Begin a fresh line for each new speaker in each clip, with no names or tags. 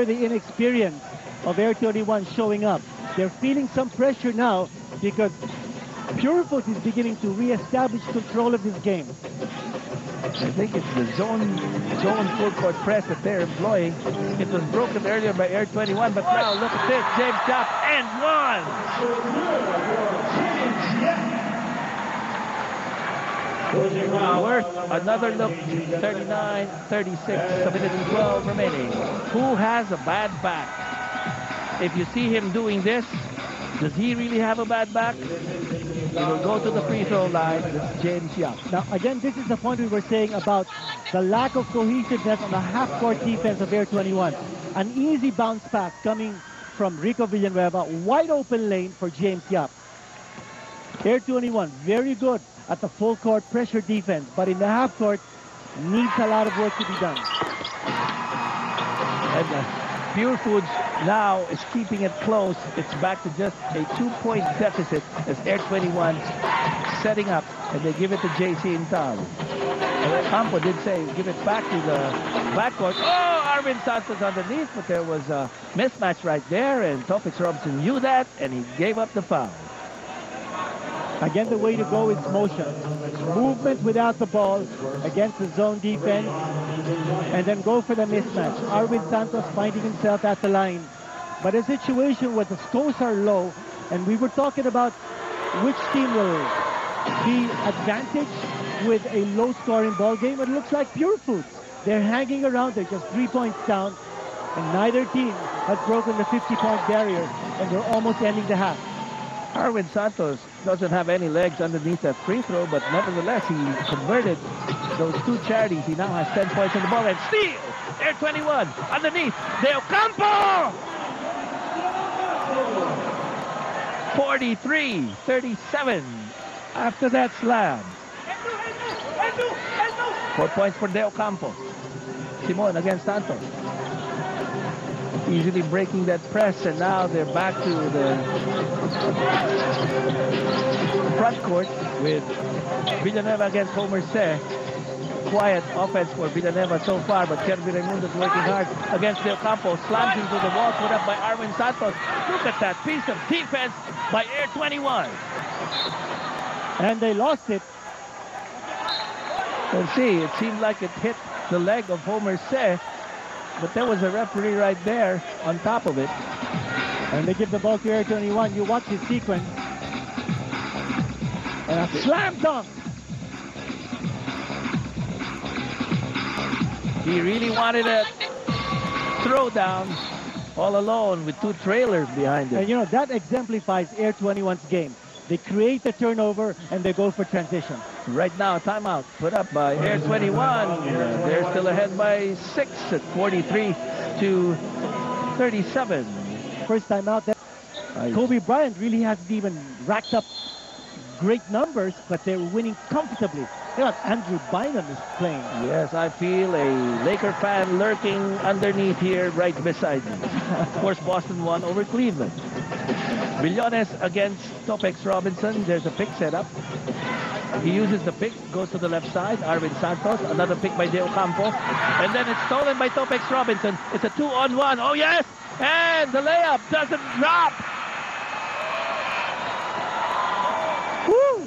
The inexperience of Air21 showing up. They're feeling some pressure now because Purefoods is beginning to re-establish control of this game.
I think it's the zone full court press that they're employing. It was broken earlier by Air21, but now look at this. James Chop and one. Worth another look. 39, 36, a minute and 12 remaining. Who has a bad back? If you see him doing this, does he really have a bad back? He will go to the free throw line. It's James Yap.
Now, again, this is the point we were saying about the lack of cohesiveness on the half-court defense of Air21. An easy bounce pass coming from Rico Villanueva. Wide open lane for James Yap. Air21, very good at the full court pressure defense, but in the half court needs a lot of work to be done.
And Purefoods now is keeping it close. It's back to just a 2-point deficit as Air21 setting up, and they give it to JC in town. Campo did say give it back to the backcourt. Oh, Arvin Santos underneath, but there was a mismatch right there, and Topix Robinson knew that, and he gave up the foul.
Again, the way to go is motion. Movement without the ball against the zone defense, and then go for the mismatch. Arvin Santos finding himself at the line. But a situation where the scores are low, and we were talking about which team will be advantaged with a low-scoring ball game. It looks like Purefoods. They're hanging around. They're just 3 points down, and neither team has broken the 50-point barrier, and they're almost ending the half.
Arvin Santos doesn't have any legs underneath that free throw, but nevertheless, he converted those two charities. He now has 10 points on the ball, and steal! Air21 underneath. Del Campo! 43-37 after that slam. 4 points for Del Campo. Simon against Santos. Easily breaking that press, and now they're back to the front court with Villanueva against Homer Se. Quiet offense for Villanueva so far, but Kerby Raimundo's working hard against Del Campo. Slams into the wall, put up by Arvin Santos. Look at that piece of defense by Air21.
And they lost it.
Let's see, it seemed like it hit the leg of Homer Se, but there was a referee right there on top of it.
And they give the ball to Air21. You watch his sequence. And a slam dunk.
He really wanted a throwdown all alone with two trailers behind him.
And you know, that exemplifies Air21's game. They create the turnover and they go for transition.
Right now, timeout put up by Air21. They're still ahead by 6 at 43-37.
First timeout. Kobe Bryant really hasn't even racked up great numbers, but they're winning comfortably. You know, Andrew Bynum is playing.
Yes, I feel a Laker fan lurking underneath here right beside me. Of course, Boston won over Cleveland. Villones against Topix Robinson. There's a pick set up. He uses the pick, goes to the left side. Arvin Santos, another pick by Del Campo. And then it's stolen by Topix Robinson. It's a 2-on-1. Oh, yes! And the layup doesn't drop. Woo!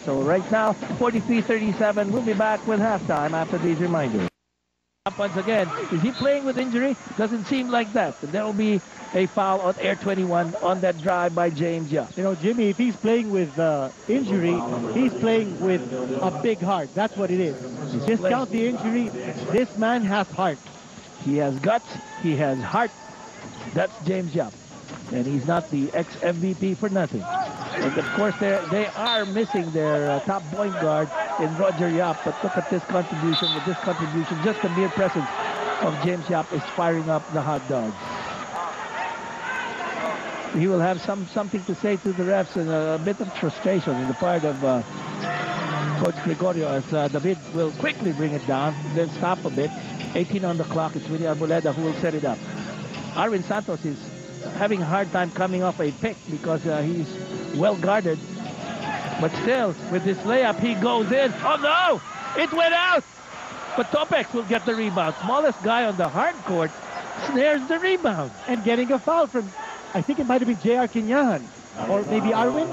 So right now, 43-37. We'll be back with halftime after these reminders. Once again, is he playing with injury? Doesn't seem like that. There will be a foul on Air21 on that drive by James Yap.
You know, Jimmy, if he's playing with injury, he's playing with a big heart. That's what it is. Discount the injury. This man has heart.
He has guts. He has heart. That's James Yap. And he's not the ex-MVP for nothing. And of course, they are missing their top point guard in Roger Yap. But look at this contribution. With this contribution, just the mere presence of James Yap is firing up the hot dogs. He will have something to say to the refs and a bit of frustration in the part of Coach Gregorio as David will quickly bring it down, then stop a bit. 18 on the clock. It's Willie Arboleda who will set it up. Arvin Santos is having a hard time coming off a pick because he's well guarded. But still, with this layup, he goes in. Oh no! It went out! But Topix will get the rebound. Smallest guy on the hard court snares the rebound.
And getting a foul from, I think it might have been J.R. Quinahan. Or maybe Arwin?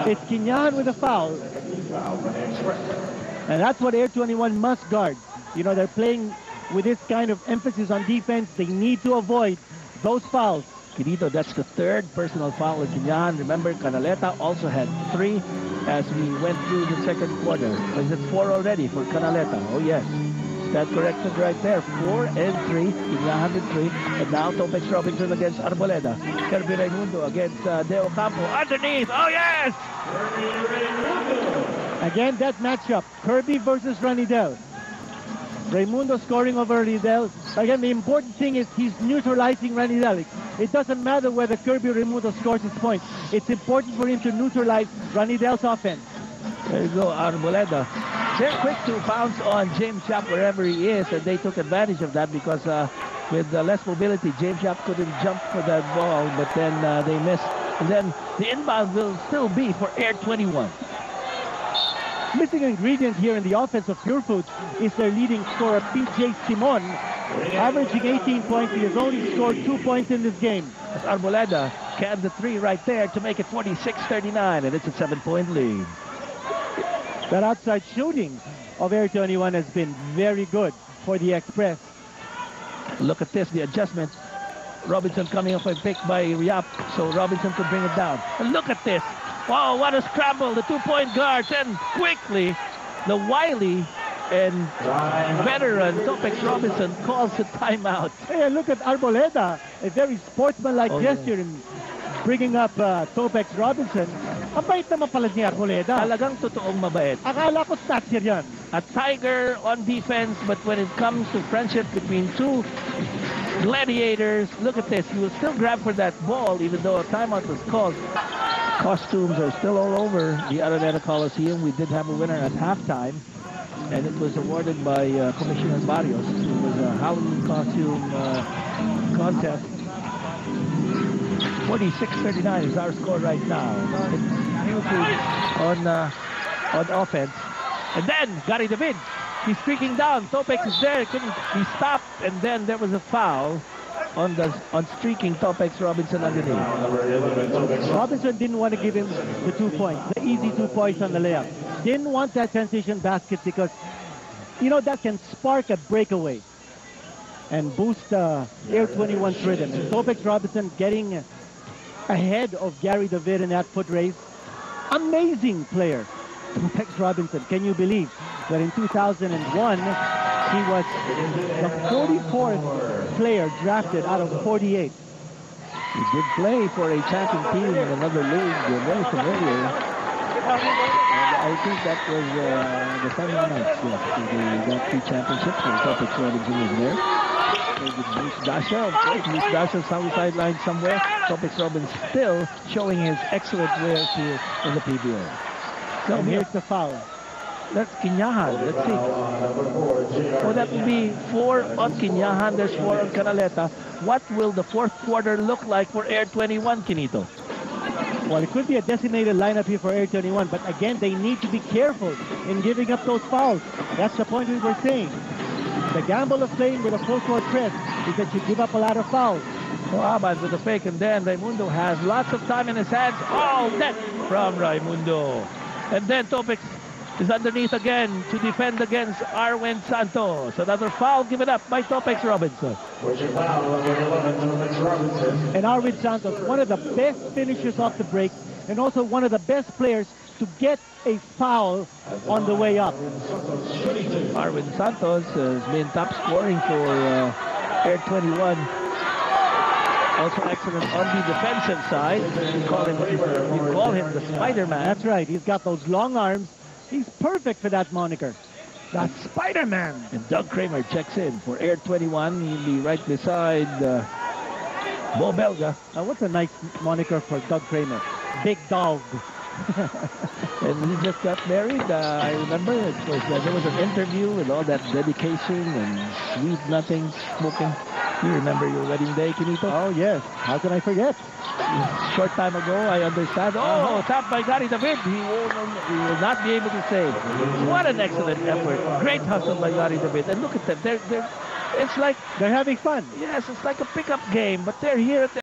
It's Quinahan with a foul. And that's what Air 21 must guard. You know, they're playing with this kind of emphasis on defense. They need to avoid those fouls.
Quinito, that's the third personal foul of Quinahan. Remember, Canaleta also had 3 as we went through the second quarter. Is it 4 already for Canaleta? Oh, yes. That corrected right there. 4 and 3. Quinahan with 3. And now Topex Robinson against Arboleda. Kirby Raimundo against Deo Campo. Underneath. Oh, yes!
Again, that matchup. Kirby versus Ranidel. Raimundo scoring over Ranidel. Again, the important thing is he's neutralizing Ranidel. It doesn't matter whether Kirby or Raimundo scores his points. It's important for him to neutralize Ranidel's offense.
There you go, Arboleda. They're quick to pounce on James Schaap wherever he is, and they took advantage of that because with less mobility, James Schaap couldn't jump for that ball, but then they missed. And then the inbound will still be for Air 21.
Missing ingredient here in the offense of Purefoods is their leading scorer, PJ Simon, averaging 18 points. He has only scored 2 points in this game.
As Arboleda canned the 3 right there to make it 46-39, and it's a 7-point lead.
That outside shooting of Air 21 has been very good for the Express.
Look at this, the adjustment. Robinson coming up and picked by Riap, so Robinson could bring it down. And look at this. Wow, what a scramble. The 2-point guards, and quickly, the wily and veteran Topex Robinson calls a timeout.
Hey, look at Arboleda, a very sportsmanlike gesture in bringing up Topex Robinson. Ang bait naman pala ni Arboleda.
Talagang totoong mabait.
Akala ko snatcher yan.
A tiger on defense, but when it comes to friendship between two gladiators, look at this. He will still grab for that ball even though a timeout was called. Costumes are still all over the Araneta Coliseum. We did have a winner at halftime, and it was awarded by Commissioner Barrios. It was a Halloween costume contest. 46-39 is our score right now. On offense. And then Gary David, he's streaking down. Topex is there. He stopped, and then there was a foul on streaking Topex Robinson underneath.
Robinson didn't want to give him the 2 points, the easy 2 points on the layup. Didn't want that transition basket because, you know, that can spark a breakaway and boost Air 21's rhythm. And Topex Robinson getting ahead of Gary David in that foot race. Amazing player, Topex Robinson. Can you believe that in 2001, he was the 44th player drafted out of 48.
He did play for a champion team in another league. They're very familiar. And I think that was the Sunday Knights. Yes, they got 3 championships when Topex Robinson was there. Bruce Dasha, of course. Bruce Dasha on the sideline somewhere. Topex Robinson still showing his excellent wares here in the PBA.
So here's the foul.
That's Quinahan. Let's see. So that will be 4 on Quinahan. There's 4 on Canaleta. What will the fourth quarter look like for Air 21, Quinito?
Well, it could be a decimated lineup here for Air 21, but again, they need to be careful in giving up those fouls. That's the point we were saying. The gamble of playing with a full-court press is that you give up a lot of fouls.
Oh, Abad with the fake, and then Raimundo has lots of time in his hands. All net from Raimundo. And then Topex is underneath again to defend against Arwen Santos. Another foul given up by Topex Robinson.
And Arwen Santos, one of the best finishers off the break, and also one of the best players to get a foul on the way up.
Arwen Santos has been top scoring for Air 21. Also excellent on the defensive side. We call him the Spider-Man.
That's right. He's got those long arms. He's perfect for that moniker. That's Spider-Man.
And Doug Kramer checks in for Air 21. He'll be right beside Bo Belga.
What's a nice moniker for Doug Kramer? Big Dog.
And he just got married. I remember there was an interview with all that dedication and sweet nothing smoking. You remember your wedding day, Quinito?
Oh, yes. How can I forget?
Short time ago, I understand. Oh, tapped by Gary David. He will not be able to save. What an excellent effort. Great hustle by Gary David. And look at them. It's like,
They're having fun.
yes, it's like a pickup game, but they're here at the